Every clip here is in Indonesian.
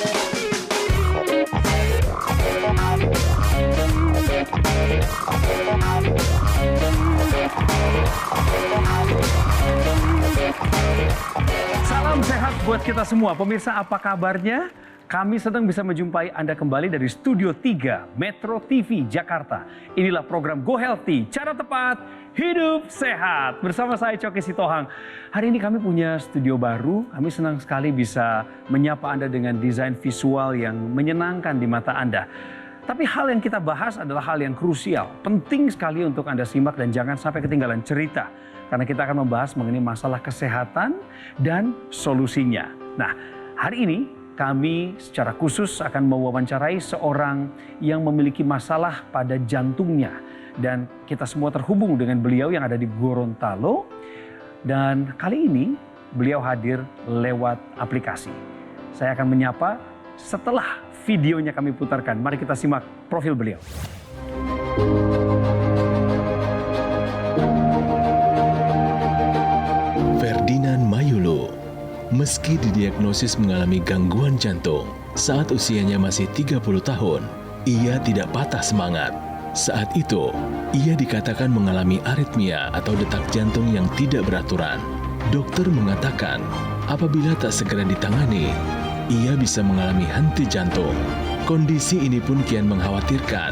Salam sehat buat kita semua. Pemirsa, apa kabarnya? Kami sedang bisa menjumpai Anda kembali dari Studio 3 Metro TV Jakarta. Inilah program Go Healthy, cara tepat hidup sehat. Bersama saya Coki Sitohang. Hari ini kami punya studio baru. Kami senang sekali bisa menyapa Anda dengan desain visual yang menyenangkan di mata Anda. Tapi hal yang kita bahas adalah hal yang krusial. Penting sekali untuk Anda simak dan jangan sampai ketinggalan cerita. Karena kita akan membahas mengenai masalah kesehatan dan solusinya. Nah, hari ini kami secara khusus akan mewawancarai seorang yang memiliki masalah pada jantungnya. Dan kita semua terhubung dengan beliau yang ada di Gorontalo. Dan kali ini beliau hadir lewat aplikasi. Saya akan menyapa setelah videonya kami putarkan. Mari kita simak profil beliau. Ferdinand Mayulu, meski didiagnosis mengalami gangguan jantung saat usianya masih 30 tahun, ia tidak patah semangat. Saat itu, ia dikatakan mengalami aritmia atau detak jantung yang tidak beraturan. Dokter mengatakan, apabila tak segera ditangani, ia bisa mengalami henti jantung. Kondisi ini pun kian mengkhawatirkan,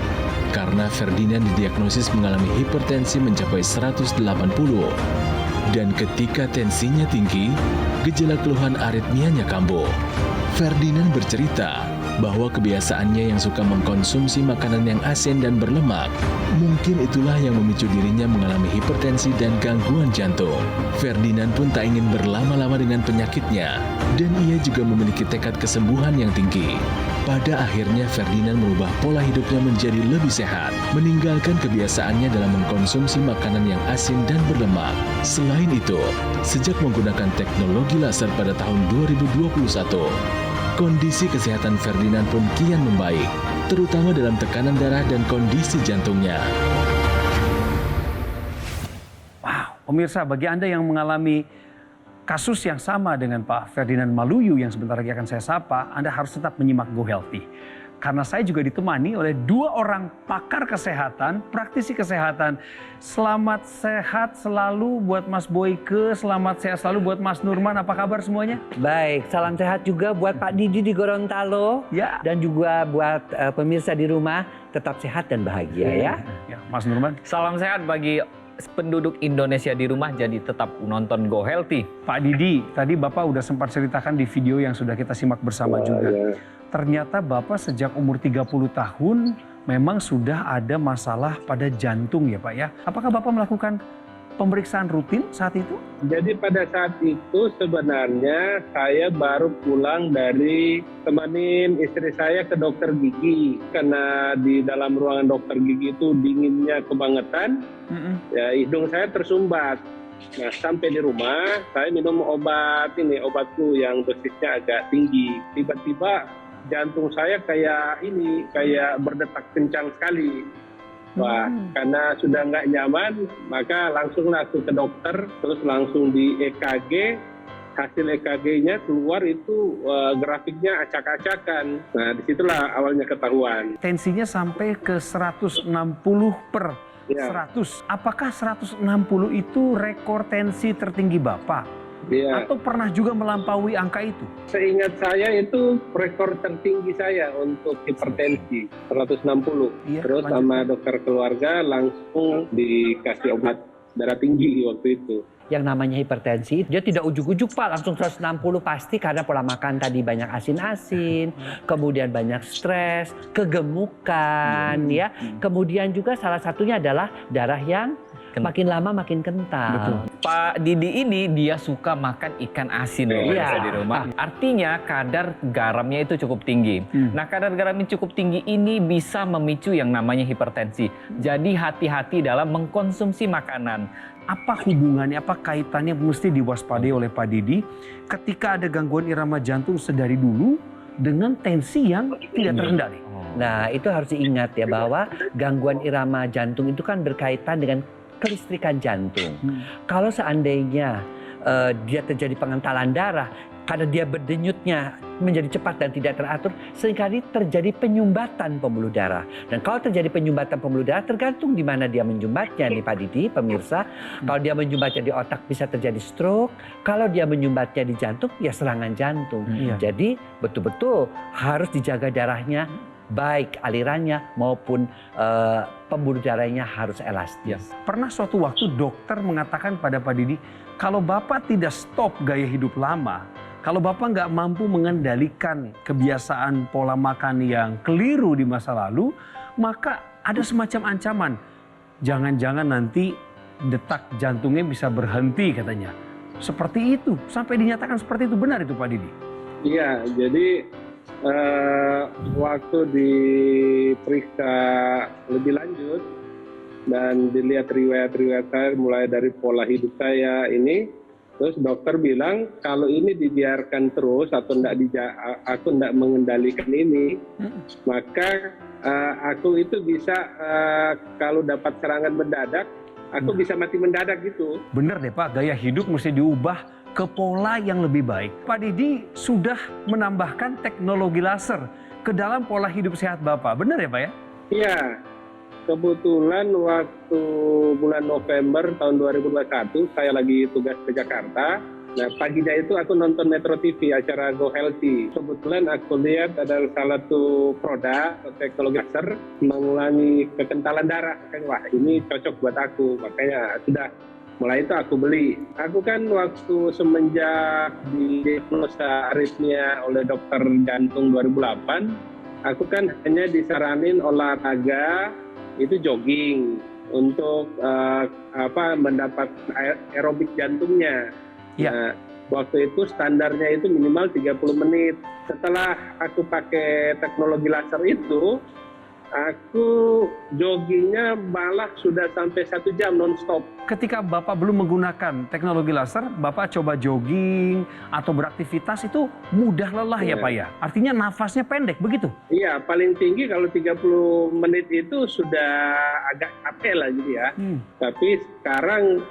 karena Ferdinand didiagnosis mengalami hipertensi mencapai 180. Dan ketika tensinya tinggi, gejala keluhan aritmianya kambuh. Ferdinand bercerita bahwa kebiasaannya yang suka mengkonsumsi makanan yang asin dan berlemak, mungkin itulah yang memicu dirinya mengalami hipertensi dan gangguan jantung. Ferdinand pun tak ingin berlama-lama dengan penyakitnya, dan ia juga memiliki tekad kesembuhan yang tinggi. Pada akhirnya Ferdinand merubah pola hidupnya menjadi lebih sehat, meninggalkan kebiasaannya dalam mengkonsumsi makanan yang asin dan berlemak. Selain itu, sejak menggunakan teknologi laser pada tahun 2021, kondisi kesehatan Ferdinand pun kian membaik, terutama dalam tekanan darah dan kondisi jantungnya. Wow, pemirsa, bagi Anda yang mengalami kasus yang sama dengan Pak Ferdinand Mayulu yang sebentar lagi akan saya sapa, Anda harus tetap menyimak Go Healthy. Karena saya juga ditemani oleh dua orang pakar kesehatan, praktisi kesehatan. Selamat sehat selalu buat Mas Boyke, selamat sehat selalu buat Mas Nurman. Apa kabar semuanya? Baik, salam sehat juga buat Pak Didi di Gorontalo. Ya. Dan juga buat pemirsa di rumah, tetap sehat dan bahagia ya. Ya, Mas Nurman. Salam sehat bagi penduduk Indonesia di rumah, jadi tetap nonton Go Healthy. Pak Didi, tadi Bapak udah sempat ceritakan di video yang sudah kita simak bersama juga. Ya. Ternyata Bapak sejak umur 30 tahun memang sudah ada masalah pada jantung ya Pak ya. Apakah Bapak melakukan pemeriksaan rutin saat itu? Jadi pada saat itu sebenarnya saya baru pulang dari temanin istri saya ke dokter gigi. Karena di dalam ruangan dokter gigi itu dinginnya kebangetan, ya hidung saya tersumbat. Nah sampai di rumah saya minum obat flu yang dosisnya agak tinggi. Tiba-tiba jantung saya kayak berdetak kencang sekali. Wah, karena sudah nggak nyaman, maka langsung ke dokter, terus langsung di EKG. Hasil EKG-nya keluar itu grafiknya acak-acakan. Nah, disitulah awalnya ketahuan. Tensinya sampai ke 160 per 100. Apakah 160 itu rekor tensi tertinggi Bapak? Ya. Atau pernah juga melampaui angka itu? Seingat saya itu rekor tertinggi saya untuk hipertensi, 160. Iya, Terus sama dokter keluarga langsung dikasih obat darah tinggi waktu itu. Yang namanya hipertensi, dia tidak ujuk-ujuk Pak, langsung 160 pasti karena pola makan tadi banyak asin-asin, kemudian banyak stres, kegemukan ya. Kemudian juga salah satunya adalah darah yang makin lama makin kental. Betul. Pak Didi ini dia suka makan ikan asin loh Iya. di rumah. Artinya kadar garamnya itu cukup tinggi. Nah kadar garamnya cukup tinggi ini bisa memicu yang namanya hipertensi. Jadi hati-hati dalam mengkonsumsi makanan. Apa hubungannya, apa kaitannya mesti diwaspadai oleh Pak Didi ketika ada gangguan irama jantung sedari dulu dengan tensi yang tidak terkendali? Nah itu harus diingat ya bahwa gangguan irama jantung itu kan berkaitan dengan kelistrikan jantung. Kalau seandainya dia terjadi pengentalan darah, karena dia berdenyutnya menjadi cepat dan tidak teratur, seringkali terjadi penyumbatan pembuluh darah. Dan kalau terjadi penyumbatan pembuluh darah, tergantung di mana dia menyumbatnya nih Pak Didi, pemirsa. Kalau dia menyumbatnya di otak bisa terjadi stroke, kalau dia menyumbatnya di jantung ya serangan jantung. Jadi betul-betul harus dijaga darahnya, baik alirannya maupun pembuluh darahnya harus elastis. Pernah suatu waktu dokter mengatakan pada Pak Didi, kalau Bapak tidak stop gaya hidup lama, kalau Bapak nggak mampu mengendalikan kebiasaan pola makan yang keliru di masa lalu, maka ada semacam ancaman. Jangan-jangan nanti detak jantungnya bisa berhenti katanya. Seperti itu, sampai dinyatakan seperti itu. Benar itu Pak Didi? Iya, jadi waktu diperiksa lebih lanjut dan dilihat riwayat-riwayat saya mulai dari pola hidup saya ini, terus dokter bilang kalau ini dibiarkan terus atau aku tidak mengendalikan ini, maka aku itu bisa kalau dapat serangan mendadak, aku bisa mati mendadak gitu. Benar deh Pak, gaya hidup mesti diubah ke pola yang lebih baik. Pak Didi sudah menambahkan teknologi laser ke dalam pola hidup sehat Bapak. Benar ya Pak ya? Iya, kebetulan waktu bulan November tahun 2021 saya lagi tugas ke Jakarta. Nah paginya itu aku nonton Metro TV acara Go Healthy. Kebetulan aku lihat ada salah satu produk teknologi laser mengulangi kekentalan darah. Wah ini cocok buat aku, makanya sudah mulai itu aku beli. Aku kan waktu semenjak didiagnosa aritmia oleh dokter jantung 2008, aku kan hanya disaranin olahraga itu jogging untuk mendapat aerobik jantungnya. Nah, waktu itu standarnya itu minimal 30 menit. Setelah aku pakai teknologi laser itu, aku joggingnya malah sudah sampai 1 jam non-stop. Ketika Bapak belum menggunakan teknologi laser, Bapak coba jogging atau beraktivitas itu mudah lelah ya Pak ya? Artinya nafasnya pendek, begitu? Iya, paling tinggi kalau 30 menit itu sudah agak capek lah gitu ya. Tapi sekarang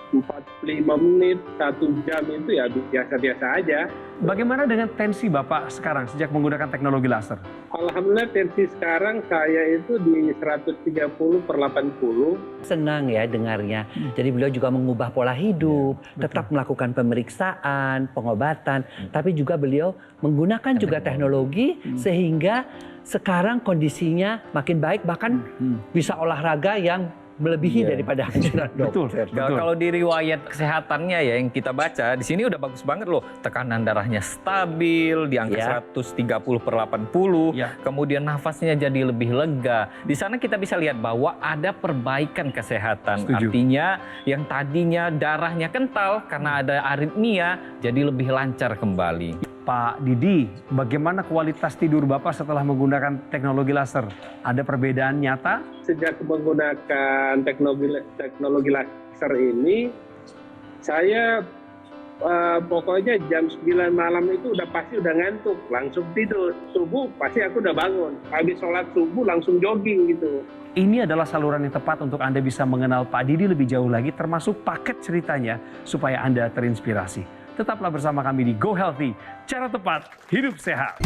45 menit, 1 jam itu ya biasa-biasa aja. Bagaimana dengan tensi Bapak sekarang sejak menggunakan teknologi laser? Alhamdulillah tensi sekarang saya itu di 130/80. Senang ya dengarnya. Jadi beliau juga mengubah pola hidup, tetap melakukan pemeriksaan, pengobatan, tapi juga beliau menggunakan juga teknologi sehingga sekarang kondisinya makin baik, bahkan bisa olahraga yang melebihi daripada anjuran dokter. Kalau di riwayat kesehatannya ya yang kita baca, di sini udah bagus banget loh. Tekanan darahnya stabil di angka 130/80, kemudian nafasnya jadi lebih lega. Di sana kita bisa lihat bahwa ada perbaikan kesehatan. Artinya yang tadinya darahnya kental karena ada aritmia jadi lebih lancar kembali. Pak Didi, bagaimana kualitas tidur Bapak setelah menggunakan teknologi laser? Ada perbedaan nyata? Sejak menggunakan teknologi laser ini, saya pokoknya jam 9 malam itu pasti udah ngantuk, langsung tidur. Subuh pasti aku udah bangun. Habis sholat subuh langsung jogging gitu. Ini adalah saluran yang tepat untuk Anda bisa mengenal Pak Didi lebih jauh lagi, termasuk paket ceritanya supaya Anda terinspirasi. Tetaplah bersama kami di Go Healthy, cara tepat hidup sehat.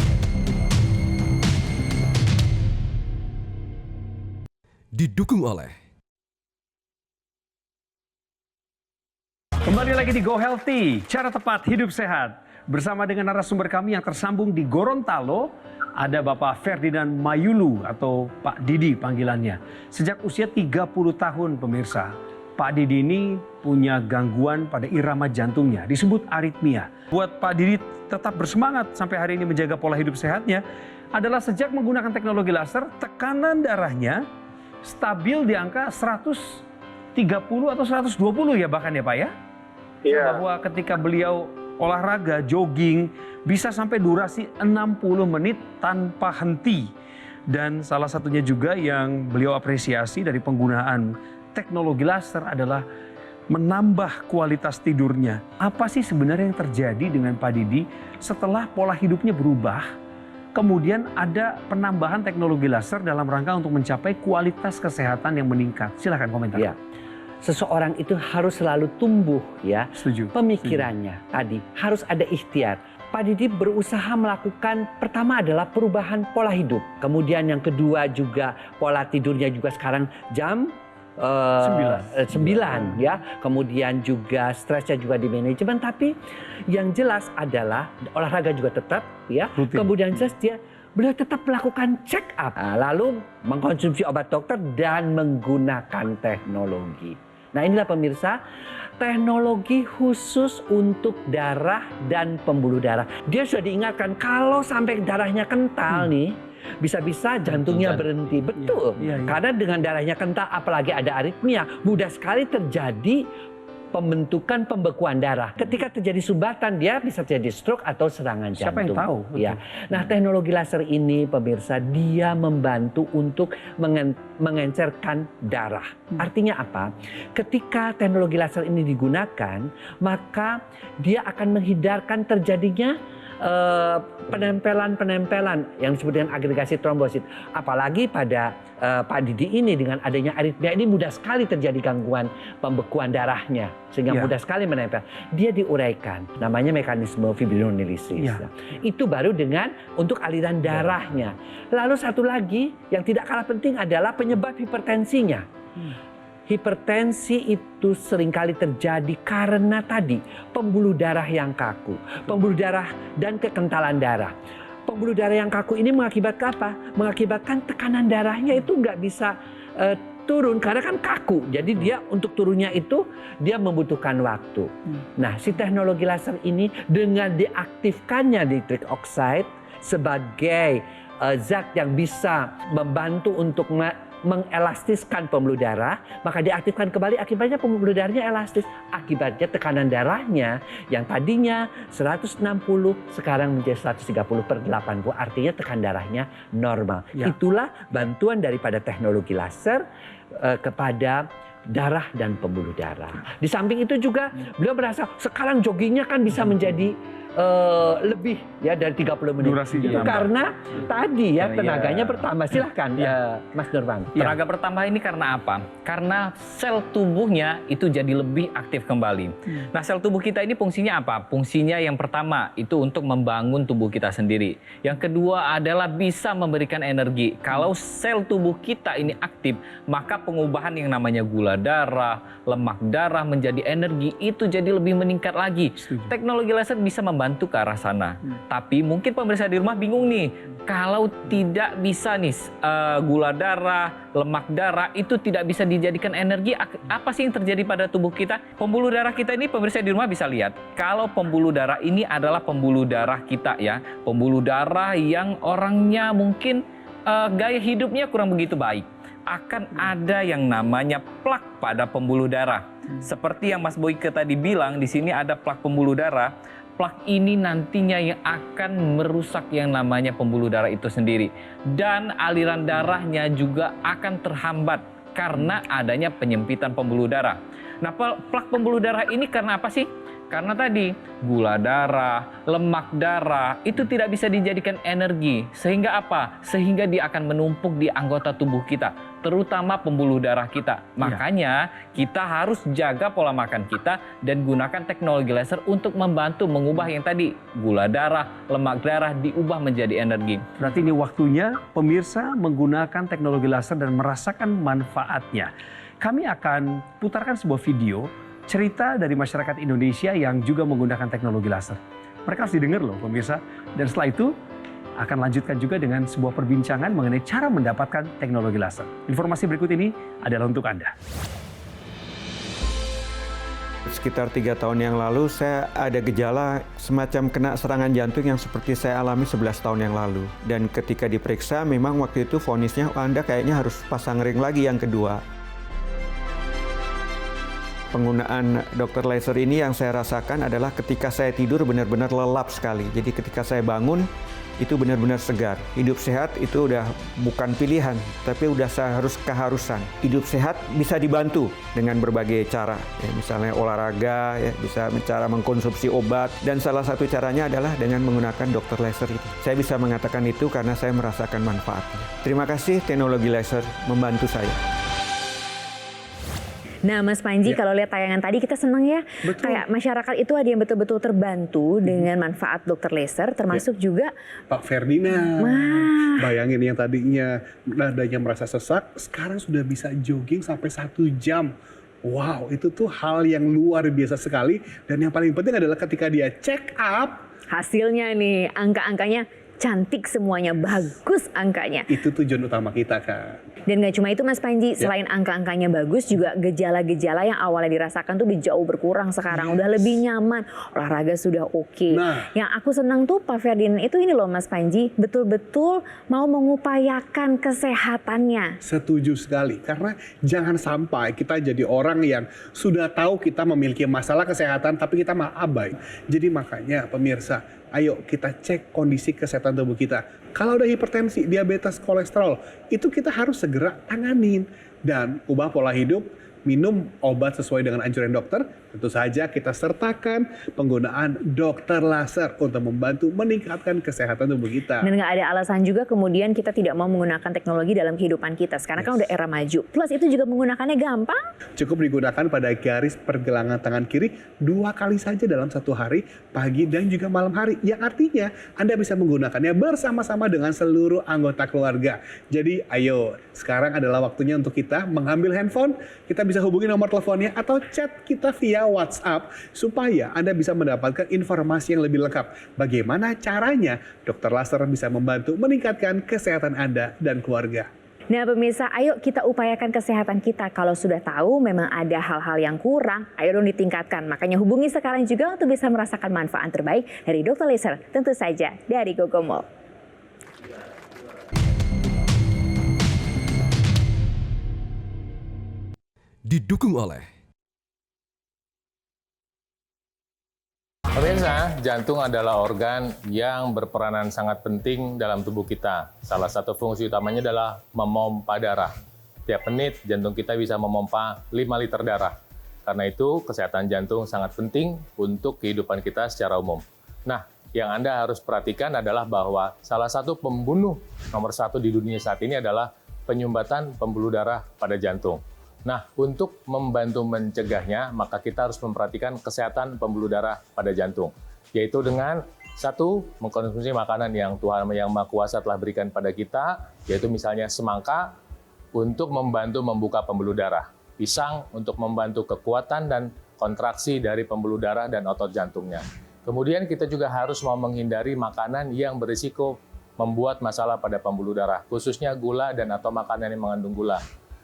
Didukung oleh Kembali lagi di Go Healthy, cara tepat hidup sehat. Bersama dengan narasumber kami yang tersambung di Gorontalo, ada Bapak Ferdinand Mayulu atau Pak Didi panggilannya. Sejak usia 30 tahun pemirsa, Pak Didi ini punya gangguan pada irama jantungnya, disebut aritmia. Buat Pak Didi tetap bersemangat sampai hari ini menjaga pola hidup sehatnya adalah sejak menggunakan teknologi laser, tekanan darahnya stabil di angka 130 atau 120 ya bahkan ya Pak ya? Iya. Bahwa ketika beliau olahraga, jogging, bisa sampai durasi 60 menit tanpa henti. Dan salah satunya juga yang beliau apresiasi dari penggunaan teknologi laser adalah menambah kualitas tidurnya. Apa sih sebenarnya yang terjadi dengan Pak Didi setelah pola hidupnya berubah? Kemudian ada penambahan teknologi laser dalam rangka untuk mencapai kualitas kesehatan yang meningkat. Silahkan komentar. Ya. Seseorang itu harus selalu tumbuh ya. Setuju. Pemikirannya tadi harus ada ikhtiar. Pak Didi berusaha melakukan pertama adalah perubahan pola hidup. Kemudian yang kedua juga pola tidurnya juga sekarang jam 9 ya. Kemudian juga stresnya juga di manajemen. Tapi yang jelas adalah olahraga juga tetap ya. Rutin. Kemudian jelas beliau tetap melakukan check up. Lalu mengkonsumsi obat dokter dan menggunakan teknologi. Nah inilah pemirsa, teknologi khusus untuk darah dan pembuluh darah. Dia sudah diingatkan kalau sampai darahnya kental nih, bisa-bisa jantungnya berhenti. Betul. Karena dengan darahnya kental, apalagi ada aritmia, mudah sekali terjadi pembentukan pembekuan darah. Ketika terjadi sumbatan, dia bisa terjadi stroke atau serangan jantung. Siapa yang tahu? Ya. Nah, teknologi laser ini, pemirsa, dia membantu untuk mengencerkan darah. Artinya apa? Ketika teknologi laser ini digunakan, maka dia akan menghindarkan terjadinya penempelan yang disebut dengan agregasi trombosit. Apalagi pada Pak Didi ini dengan adanya aritmia ini mudah sekali terjadi gangguan pembekuan darahnya. Sehingga mudah sekali menempel. Dia diuraikan. Namanya mekanisme fibrinolisis. Itu baru dengan untuk aliran darahnya. Lalu satu lagi yang tidak kalah penting adalah penyebab hipertensinya. Hipertensi itu seringkali terjadi karena tadi pembuluh darah yang kaku, pembuluh darah dan kekentalan darah. Pembuluh darah yang kaku ini mengakibatkan apa? Mengakibatkan tekanan darahnya itu nggak bisa turun karena kan kaku. Jadi dia untuk turunnya itu dia membutuhkan waktu. Nah, si teknologi laser ini dengan diaktifkannya nitric oxide sebagai zat yang bisa membantu untuk mengelastiskan pembuluh darah, maka diaktifkan kembali, akibatnya pembuluh darahnya elastis. Akibatnya tekanan darahnya yang tadinya 160 sekarang menjadi 130/80, artinya tekanan darahnya normal. Itulah bantuan daripada teknologi laser kepada darah dan pembuluh darah. Di samping itu juga beliau merasa sekarang joggingnya kan bisa menjadi lebih ya dari 30 menit. Durasinya itu nambah. karena tadi ya tenaganya bertambah. Silahkan Mas Nurwan. Tenaga bertambah ini karena apa? Karena sel tubuhnya itu jadi lebih aktif kembali. Nah, sel tubuh kita ini fungsinya apa? Fungsinya yang pertama itu untuk membangun tubuh kita sendiri. Yang kedua adalah bisa memberikan energi. Kalau sel tubuh kita ini aktif, maka pengubahan yang namanya gula darah, lemak darah menjadi energi itu jadi lebih meningkat lagi. Teknologi laser bisa membantu ke arah sana. Tapi mungkin pemirsa di rumah bingung nih, kalau tidak bisa nih gula darah, lemak darah itu tidak bisa dijadikan energi, apa sih yang terjadi pada tubuh kita? Pembuluh darah kita ini pemirsa di rumah bisa lihat, kalau pembuluh darah ini adalah pembuluh darah kita ya, pembuluh darah yang orangnya mungkin gaya hidupnya kurang begitu baik. Akan ada yang namanya plak pada pembuluh darah. Seperti yang Mas Boyke tadi bilang, di sini ada plak pembuluh darah. Plak ini nantinya yang akan merusak yang namanya pembuluh darah itu sendiri. Dan aliran darahnya juga akan terhambat karena adanya penyempitan pembuluh darah. Nah, plak pembuluh darah ini karena apa sih? Karena tadi gula darah, lemak darah itu tidak bisa dijadikan energi. Sehingga apa? Sehingga dia akan menumpuk di anggota tubuh kita, terutama pembuluh darah kita. Makanya kita harus jaga pola makan kita dan gunakan teknologi laser untuk membantu mengubah yang tadi gula darah, lemak darah diubah menjadi energi. Berarti ini waktunya pemirsa menggunakan teknologi laser dan merasakan manfaatnya. Kami akan putarkan sebuah video cerita dari masyarakat Indonesia yang juga menggunakan teknologi laser. Mereka harus didengar loh pemirsa. Dan setelah itu akan lanjutkan juga dengan sebuah perbincangan mengenai cara mendapatkan teknologi laser. Informasi berikut ini adalah untuk Anda. Sekitar 3 tahun yang lalu saya ada gejala semacam kena serangan jantung yang seperti saya alami 11 tahun yang lalu. Dan ketika diperiksa memang waktu itu vonisnya Anda kayaknya harus pasang ring lagi yang kedua. Penggunaan dokter laser ini yang saya rasakan adalah ketika saya tidur benar-benar lelap sekali. Jadi ketika saya bangun itu benar-benar segar. Hidup sehat itu udah bukan pilihan, tapi udah harus keharusan. Hidup sehat bisa dibantu dengan berbagai cara. Ya, misalnya olahraga, ya, bisa cara mengkonsumsi obat. Dan salah satu caranya adalah dengan menggunakan dokter laser itu. Saya bisa mengatakan itu karena saya merasakan manfaatnya. Terima kasih teknologi laser membantu saya. Nah, Mas Panji, kalau lihat tayangan tadi kita senang ya. Betul. Kayak masyarakat itu ada yang betul-betul terbantu dengan manfaat dokter laser, termasuk juga Pak Ferdinand. Wah. Bayangin yang tadinya dadanya merasa sesak, sekarang sudah bisa jogging sampai 1 jam. Wow, itu tuh hal yang luar biasa sekali. Dan yang paling penting adalah ketika dia check up, hasilnya nih, angka-angkanya cantik semuanya, bagus angkanya. itu tujuan utama kita, Kak. Dan nggak cuma itu Mas Panji, selain angka-angkanya bagus, juga gejala-gejala yang awalnya dirasakan tuh udah jauh berkurang sekarang. Udah lebih nyaman, olahraga sudah oke. Nah. Yang aku senang tuh Pak Ferdinand itu ini loh Mas Panji, betul-betul mau mengupayakan kesehatannya. Setuju sekali, karena jangan sampai kita jadi orang yang sudah tahu kita memiliki masalah kesehatan, tapi kita malah abai. Jadi makanya pemirsa, ayo kita cek kondisi kesehatan tubuh kita. Kalau ada hipertensi, diabetes, kolesterol, itu kita harus segera tanganin. Dan ubah pola hidup, minum obat sesuai dengan anjuran dokter. Tentu saja kita sertakan penggunaan dokter laser untuk membantu meningkatkan kesehatan tubuh kita. Dan nggak ada alasan juga kemudian kita tidak mau menggunakan teknologi dalam kehidupan kita. Sekarang kan udah era maju. Plus itu juga menggunakannya gampang. Cukup digunakan pada garis pergelangan tangan kiri 2 kali saja dalam 1 hari, pagi dan juga malam hari. Yang artinya Anda bisa menggunakannya bersama-sama dengan seluruh anggota keluarga. Jadi ayo, sekarang adalah waktunya untuk kita mengambil handphone, kita bisa hubungi nomor teleponnya atau chat kita via WhatsApp supaya Anda bisa mendapatkan informasi yang lebih lengkap. Bagaimana caranya dokter laser bisa membantu meningkatkan kesehatan Anda dan keluarga. Nah pemirsa, ayo kita upayakan kesehatan kita. Kalau sudah tahu memang ada hal-hal yang kurang, ayo dong ditingkatkan. Makanya hubungi sekarang juga untuk bisa merasakan manfaat terbaik dari dokter laser. Tentu saja dari Gogomol. Didukung oleh Pemirsa, jantung adalah organ yang berperanan sangat penting dalam tubuh kita. Salah satu fungsi utamanya adalah memompa darah. Tiap menit, jantung kita bisa memompa 5 liter darah. Karena itu, kesehatan jantung sangat penting untuk kehidupan kita secara umum. Nah, yang Anda harus perhatikan adalah bahwa salah satu pembunuh nomor 1 di dunia saat ini adalah penyumbatan pembuluh darah pada jantung. Nah, untuk membantu mencegahnya, maka kita harus memperhatikan kesehatan pembuluh darah pada jantung. Yaitu dengan 1, mengkonsumsi makanan yang Tuhan Yang Maha Kuasa telah berikan pada kita, yaitu misalnya semangka untuk membantu membuka pembuluh darah, pisang untuk membantu kekuatan dan kontraksi dari pembuluh darah dan otot jantungnya. Kemudian kita juga harus mau menghindari makanan yang berisiko membuat masalah pada pembuluh darah, khususnya gula dan atau makanan yang mengandung gula.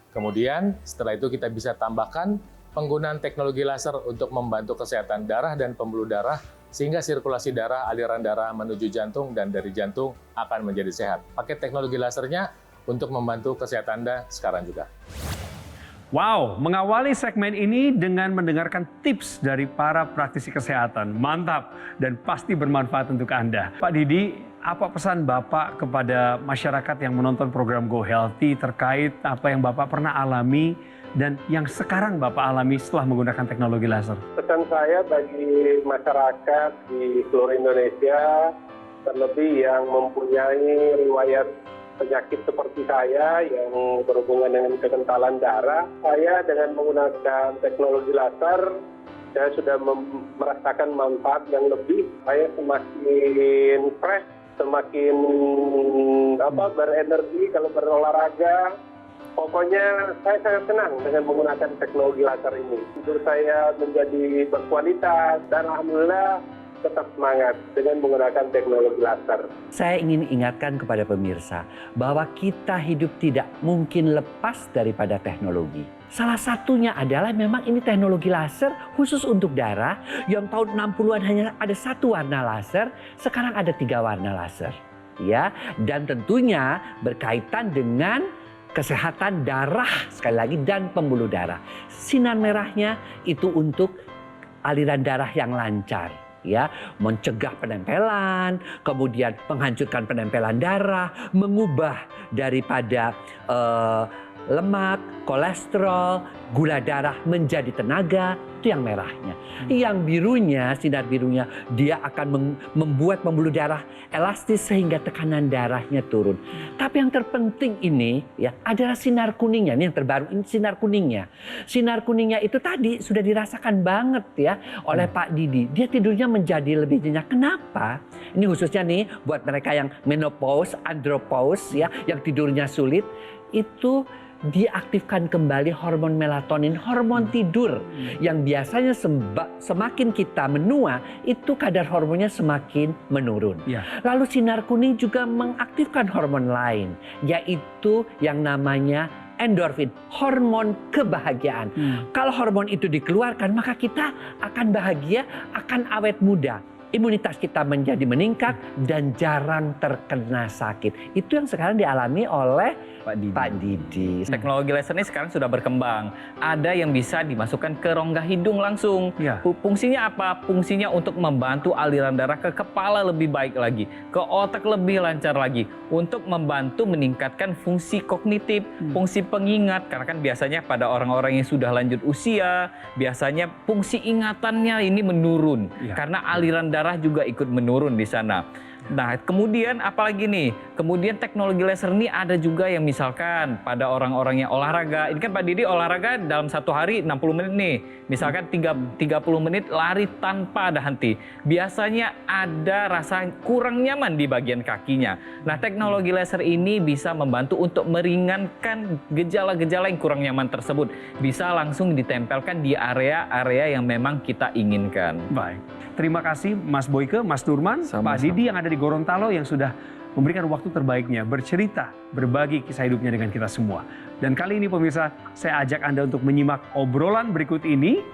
Kemudian setelah itu kita bisa tambahkan penggunaan teknologi laser untuk membantu kesehatan darah dan pembuluh darah sehingga sirkulasi darah, aliran darah menuju jantung dan dari jantung akan menjadi sehat. Pakai teknologi lasernya untuk membantu kesehatan Anda sekarang juga. Wow, mengawali segmen ini dengan mendengarkan tips dari para praktisi kesehatan. Mantap dan pasti bermanfaat untuk Anda. Pak Didi, apa pesan Bapak kepada masyarakat yang menonton program Go Healthy terkait apa yang Bapak pernah alami dan yang sekarang Bapak alami setelah menggunakan teknologi laser? Pesan saya bagi masyarakat di seluruh Indonesia, terlebih yang mempunyai riwayat penyakit seperti saya yang berhubungan dengan kekentalan darah, saya dengan menggunakan teknologi laser, saya sudah merasakan manfaat yang lebih. Saya semakin fresh, semakin berenergi kalau berolahraga. Pokoknya saya sangat senang dengan menggunakan teknologi laser ini. Tidur saya menjadi berkualitas dan alhamdulillah tetap semangat dengan menggunakan teknologi laser. Saya ingin ingatkan kepada pemirsa bahwa kita hidup tidak mungkin lepas daripada teknologi. Salah satunya adalah memang ini teknologi laser khusus untuk darah yang tahun 60-an hanya ada 1 warna laser, sekarang ada 3 warna laser. Ya, dan tentunya berkaitan dengan kesehatan darah sekali lagi dan pembuluh darah. Sinar merahnya itu untuk aliran darah yang lancar. Ya, mencegah penempelan, kemudian menghancurkan penempelan darah, mengubah daripada lemak, kolesterol, gula darah menjadi tenaga, Itu yang merahnya. Yang birunya, sinar birunya, dia akan membuat pembuluh darah elastis sehingga tekanan darahnya turun. Tapi yang terpenting ini ya adalah sinar kuningnya. Ini yang terbaru, ini sinar kuningnya. Sinar kuningnya itu tadi sudah dirasakan banget ya oleh Pak Didi. Dia tidurnya menjadi lebih nyenyak. Kenapa? Ini khususnya nih buat mereka yang menopause, andropause ya, yang tidurnya sulit, itu diaktifkan kembali hormon melatonin, hormon tidur yang biasanya semakin kita menua, itu kadar hormonnya semakin menurun. Lalu sinar kuning juga mengaktifkan hormon lain, yaitu yang namanya endorfin, hormon kebahagiaan. Kalau hormon itu dikeluarkan, maka kita akan bahagia, akan awet muda. Imunitas kita menjadi meningkat dan jarang terkena sakit. Itu yang sekarang dialami oleh Pak Didi. Teknologi laser ini sekarang sudah berkembang. Ada yang bisa dimasukkan ke rongga hidung langsung. Fungsinya apa? Fungsinya untuk membantu aliran darah ke kepala lebih baik lagi, ke otak lebih lancar lagi, untuk membantu meningkatkan fungsi kognitif, fungsi pengingat. Karena kan biasanya pada orang-orang yang sudah lanjut usia, biasanya fungsi ingatannya ini menurun karena aliran darah juga ikut menurun di sana. Nah, kemudian apalagi nih? Kemudian teknologi laser ini ada juga yang misalkan pada orang-orang yang olahraga. Ini kan Pak Didi olahraga dalam satu hari 60 menit nih. Misalkan 30 menit lari tanpa ada henti. Biasanya ada rasa kurang nyaman di bagian kakinya. Nah, teknologi laser ini bisa membantu untuk meringankan gejala-gejala yang kurang nyaman tersebut. Bisa langsung ditempelkan di area-area yang memang kita inginkan. Baik. Terima kasih Mas Boyke, Mas Nurman, Pak Didi yang ada di Gorontalo yang sudah memberikan waktu terbaiknya bercerita, berbagi kisah hidupnya dengan kita semua. Dan kali ini pemirsa, saya ajak Anda untuk menyimak obrolan berikut ini.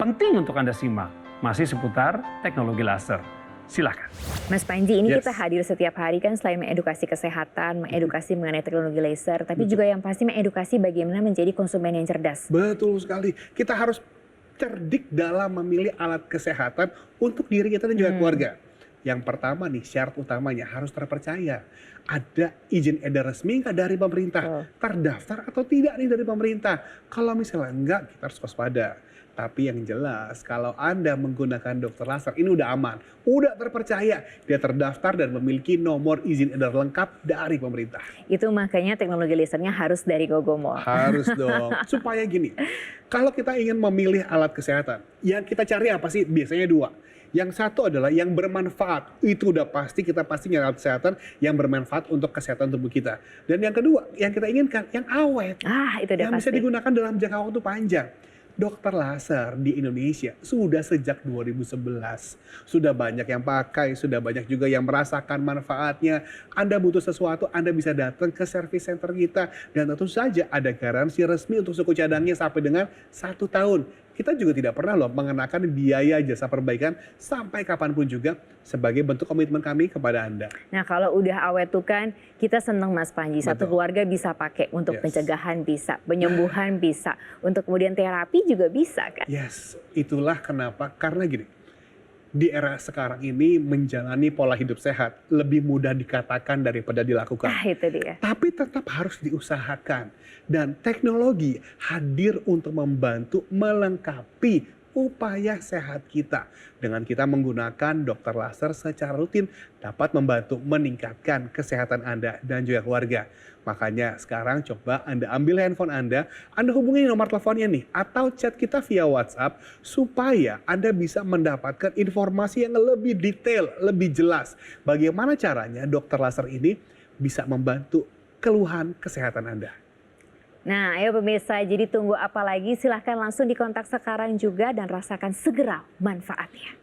Penting untuk Anda simak, masih seputar teknologi laser. Silakan. Mas Panji, ini kita hadir setiap hari kan selain mengedukasi kesehatan, mengedukasi mengenai teknologi laser, tapi juga yang pasti mengedukasi bagaimana menjadi konsumen yang cerdas. Betul sekali. Kita harus cerdik dalam memilih alat kesehatan untuk diri kita dan juga keluarga. Yang pertama nih, syarat utamanya harus terpercaya. Ada izin edar resmi nggak dari pemerintah? Terdaftar atau tidak nih dari pemerintah? Kalau misalnya enggak, kita harus waspada. Tapi yang jelas, kalau Anda menggunakan dokter laser, ini udah aman. Udah terpercaya. Dia terdaftar dan memiliki nomor izin edar lengkap dari pemerintah. Itu makanya teknologi lasernya harus dari Gogomo. Harus dong. Supaya gini, kalau kita ingin memilih alat kesehatan, yang kita cari apa sih? Biasanya dua. Yang satu adalah yang bermanfaat. Itu udah pasti, kita pasti nyari alat kesehatan yang bermanfaat untuk kesehatan tubuh kita. Dan yang kedua, yang kita inginkan, yang awet. Itu udah yang pasti. bisa digunakan dalam jangka waktu panjang. Dokter laser di Indonesia sudah sejak 2011. Sudah banyak yang pakai, sudah banyak juga yang merasakan manfaatnya. Anda butuh sesuatu, Anda bisa datang ke service center kita. Dan tentu saja ada garansi resmi untuk suku cadangnya sampai dengan 1 tahun. Kita juga tidak pernah loh mengenakan biaya jasa perbaikan sampai kapanpun juga sebagai bentuk komitmen kami kepada Anda. Nah, kalau udah awet tuh kan kita seneng Mas Panji. Satu keluarga bisa pakai untuk pencegahan bisa, penyembuhan bisa, untuk kemudian terapi juga bisa kan? Yes, itulah kenapa. Karena gini, di era sekarang ini menjalani pola hidup sehat lebih mudah dikatakan daripada dilakukan. Itu dia. Tapi tetap harus diusahakan. Dan teknologi hadir untuk membantu melengkapi upaya sehat kita. Dengan kita menggunakan dokter laser secara rutin dapat membantu meningkatkan kesehatan Anda dan juga keluarga. Makanya sekarang coba Anda ambil handphone Anda hubungi nomor teleponnya nih, atau chat kita via WhatsApp supaya Anda bisa mendapatkan informasi yang lebih detail, lebih jelas. Bagaimana caranya dokter laser ini bisa membantu keluhan kesehatan Anda. Nah, ayo pemirsa, jadi tunggu apa lagi? Silahkan langsung dikontak sekarang juga dan rasakan segera manfaatnya.